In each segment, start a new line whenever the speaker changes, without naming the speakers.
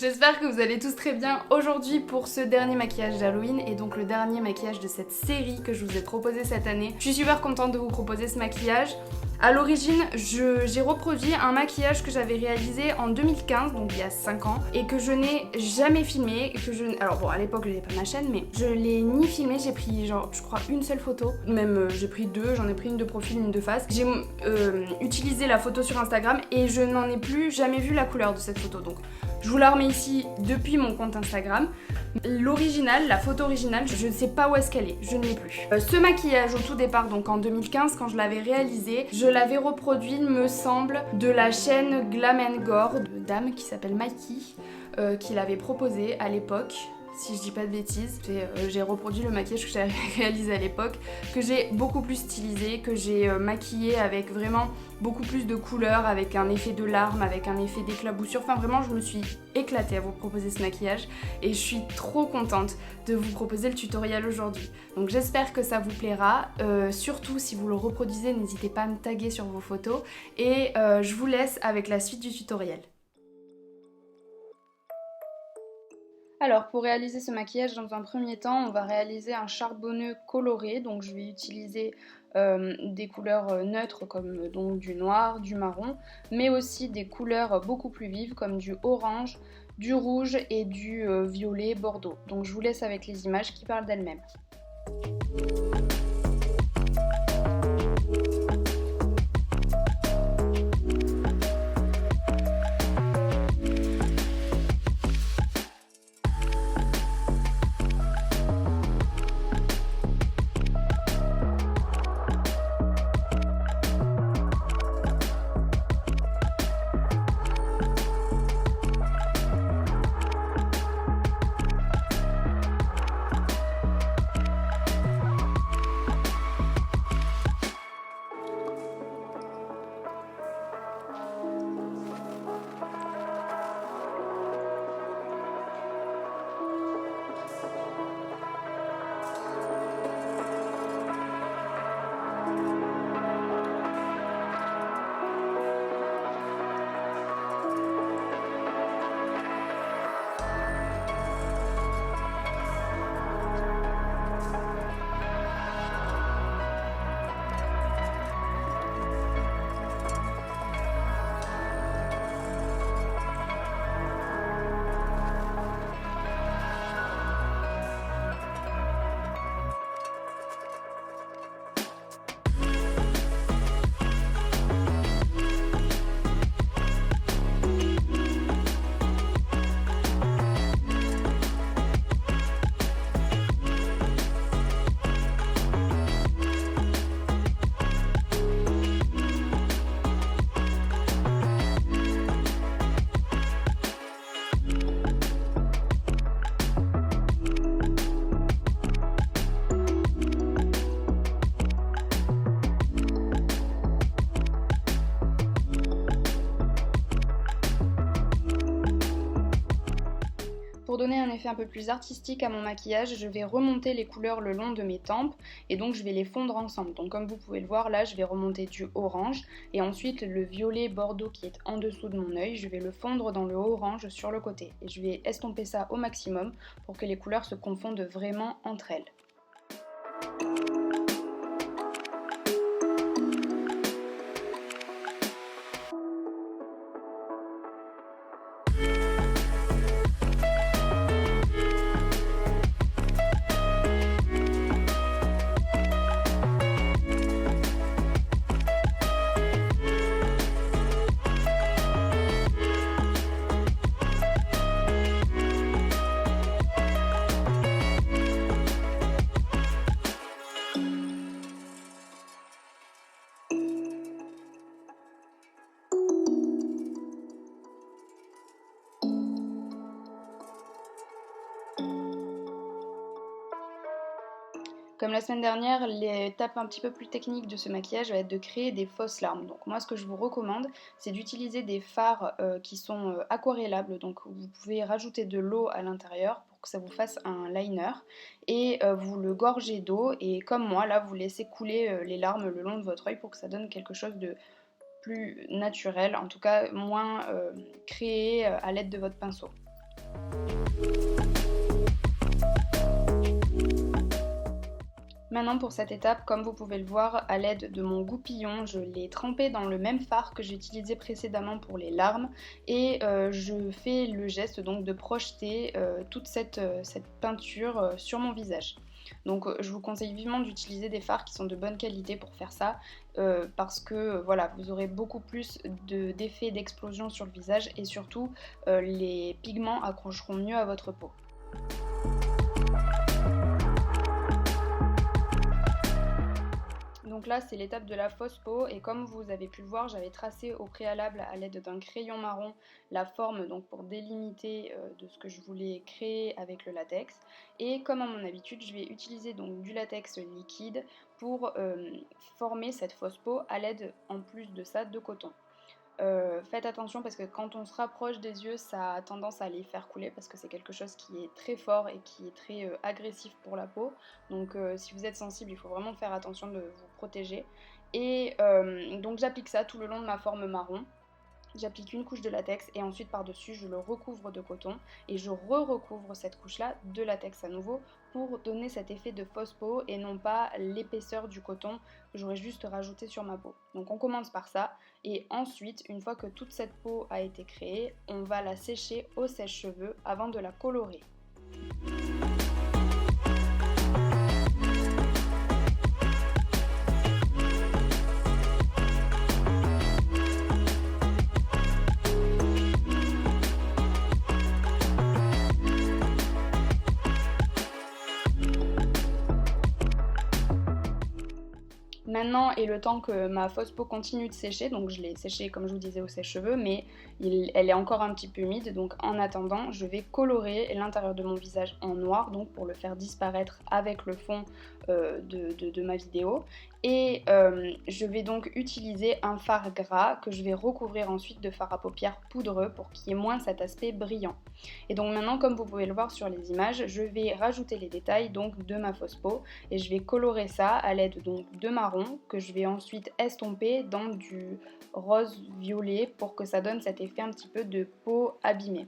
J'espère que vous allez tous très bien aujourd'hui pour ce dernier maquillage d'Halloween et donc le dernier maquillage de cette série que je vous ai proposé cette année. Je suis super contente de vous proposer ce maquillage. À l'origine, j'ai reproduit un maquillage que j'avais réalisé en 2015, donc il y a 5 ans, et que je n'ai jamais filmé. Alors bon, à l'époque, je n'avais pas ma chaîne, mais je l'ai ni filmé, j'ai pris genre, je crois, une seule photo. Même, j'ai pris deux, j'en ai pris une de profil, une de face. J'ai utilisé la photo sur Instagram et je n'en ai plus jamais vu la couleur de cette photo. Donc, je vous la remets ici depuis mon compte Instagram. L'original, la photo originale, je ne sais pas où est-ce qu'elle est, je ne l'ai plus. Ce maquillage au tout départ, donc en 2015, quand je l'avais réalisé, je l'avais reproduit, il me semble, de la chaîne Glam & Gore, de dame qui s'appelle Mikey, qui l'avait proposé à l'époque. Si je dis pas de bêtises, j'ai reproduit le maquillage que j'avais réalisé à l'époque, que j'ai beaucoup plus stylisé, que j'ai maquillé avec vraiment beaucoup plus de couleurs, avec un effet de larmes, avec un effet d'éclaboussure. Enfin vraiment, je me suis éclatée à vous proposer ce maquillage et je suis trop contente de vous proposer le tutoriel aujourd'hui. Donc j'espère que ça vous plaira. Surtout si vous le reproduisez, n'hésitez pas à me taguer sur vos photos et je vous laisse avec la suite du tutoriel. Alors pour réaliser ce maquillage, dans un premier temps, on va réaliser un charbonneux coloré. Donc je vais utiliser des couleurs neutres comme donc du noir, du marron, mais aussi des couleurs beaucoup plus vives comme du orange, du rouge et du violet bordeaux. Donc je vous laisse avec les images qui parlent d'elles-mêmes. Pour donner un effet un peu plus artistique à mon maquillage, je vais remonter les couleurs le long de mes tempes et donc je vais les fondre ensemble. Donc comme vous pouvez le voir là, je vais remonter du orange et ensuite le violet bordeaux qui est en dessous de mon œil, je vais le fondre dans le orange sur le côté. Et je vais estomper ça au maximum pour que les couleurs se confondent vraiment entre elles. Comme la semaine dernière, l'étape un petit peu plus technique de ce maquillage va être de créer des fausses larmes. Donc moi ce que je vous recommande, c'est d'utiliser des fards qui sont aquarellables. Donc vous pouvez rajouter de l'eau à l'intérieur pour que ça vous fasse un liner. Et vous le gorgez d'eau et comme moi, là vous laissez couler les larmes le long de votre œil pour que ça donne quelque chose de plus naturel, en tout cas moins créé à l'aide de votre pinceau. Maintenant pour cette étape, comme vous pouvez le voir, à l'aide de mon goupillon, je l'ai trempé dans le même fard que j'ai utilisé précédemment pour les larmes et je fais le geste donc de projeter toute cette peinture sur mon visage. Donc je vous conseille vivement d'utiliser des fards qui sont de bonne qualité pour faire ça parce que voilà, vous aurez beaucoup plus d'effets d'explosion sur le visage et surtout les pigments accrocheront mieux à votre peau. Donc là c'est l'étape de la fausse peau et comme vous avez pu le voir, j'avais tracé au préalable à l'aide d'un crayon marron la forme donc pour délimiter de ce que je voulais créer avec le latex. Et comme à mon habitude, je vais utiliser donc du latex liquide pour former cette fausse peau à l'aide en plus de ça de coton. Faites attention parce que quand on se rapproche des yeux, ça a tendance à les faire couler parce que c'est quelque chose qui est très fort et qui est très agressif pour la peau. Donc si vous êtes sensible, il faut vraiment faire attention de vous protéger. Et donc j'applique ça tout le long de ma forme marron. J'applique une couche de latex et ensuite par-dessus je le recouvre de coton et je recouvre cette couche-là de latex à nouveau pour donner cet effet de fausse peau et non pas l'épaisseur du coton que j'aurais juste rajouté sur ma peau. Donc on commence par ça et ensuite, une fois que toute cette peau a été créée, on va la sécher au sèche-cheveux avant de la colorer. Maintenant est le temps que ma fausse peau continue de sécher, donc je l'ai séchée comme je vous disais au sèche-cheveux, mais elle est encore un petit peu humide, donc en attendant je vais colorer l'intérieur de mon visage en noir, donc pour le faire disparaître avec le fond de ma vidéo. Et je vais donc utiliser un fard gras que je vais recouvrir ensuite de fard à paupières poudreux pour qu'il y ait moins cet aspect brillant. Et donc maintenant, comme vous pouvez le voir sur les images, je vais rajouter les détails donc de ma fausse peau et je vais colorer ça à l'aide donc de marron que je vais ensuite estomper dans du rose violet pour que ça donne cet effet un petit peu de peau abîmée.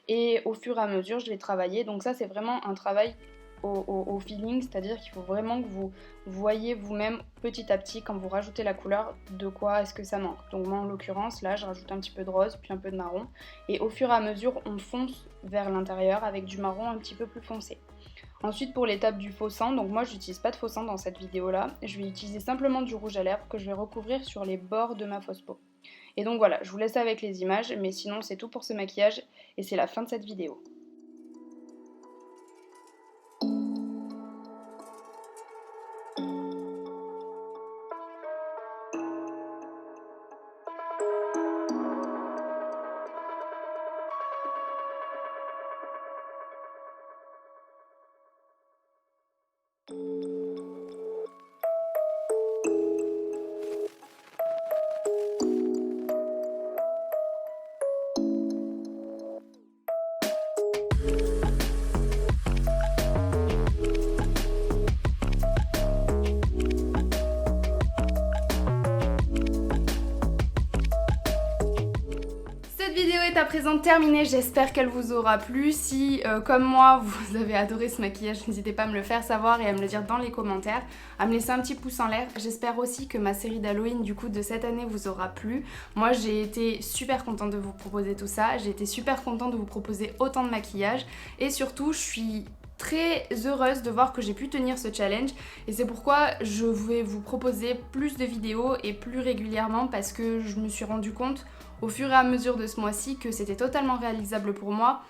Et au fur et à mesure, je vais travailler. Donc ça, c'est vraiment un travail au feeling, c'est-à-dire qu'il faut vraiment que vous voyez vous-même petit à petit quand vous rajoutez la couleur de quoi est-ce que ça manque. Donc moi en l'occurrence là je rajoute un petit peu de rose puis un peu de marron et au fur et à mesure on fonce vers l'intérieur avec du marron un petit peu plus foncé. Ensuite pour l'étape du faux sang, donc moi j'utilise pas de faux sang dans cette vidéo là, je vais utiliser simplement du rouge à lèvres que je vais recouvrir sur les bords de ma fausse peau. Et donc voilà, je vous laisse avec les images, mais sinon c'est tout pour ce maquillage et c'est la fin de cette vidéo. Cette vidéo est à présent terminée, j'espère qu'elle vous aura plu. Si comme moi vous avez adoré ce maquillage, n'hésitez pas à me le faire savoir et à me le dire dans les commentaires, à me laisser un petit pouce en l'air. J'espère aussi que ma série d'Halloween du coup de cette année vous aura plu. Moi j'ai été super contente de vous proposer tout ça, j'ai été super contente de vous proposer autant de maquillage et surtout je suis très heureuse de voir que j'ai pu tenir ce challenge et c'est pourquoi je vais vous proposer plus de vidéos et plus régulièrement parce que je me suis rendu compte au fur et à mesure de ce mois-ci que c'était totalement réalisable pour moi,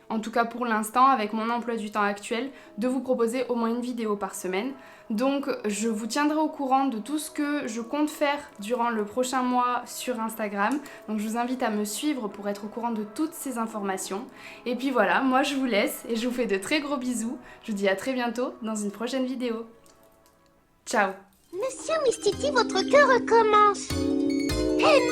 en tout cas pour l'instant avec mon emploi du temps actuel, de vous proposer au moins une vidéo par semaine. Donc je vous tiendrai au courant de tout ce que je compte faire durant le prochain mois sur Instagram. Donc je vous invite à me suivre pour être au courant de toutes ces informations. Et puis voilà, moi je vous laisse et je vous fais de très gros bisous. Je vous dis à très bientôt dans une prochaine vidéo. Ciao!
Monsieur Mistiti, votre cœur recommence. Hé,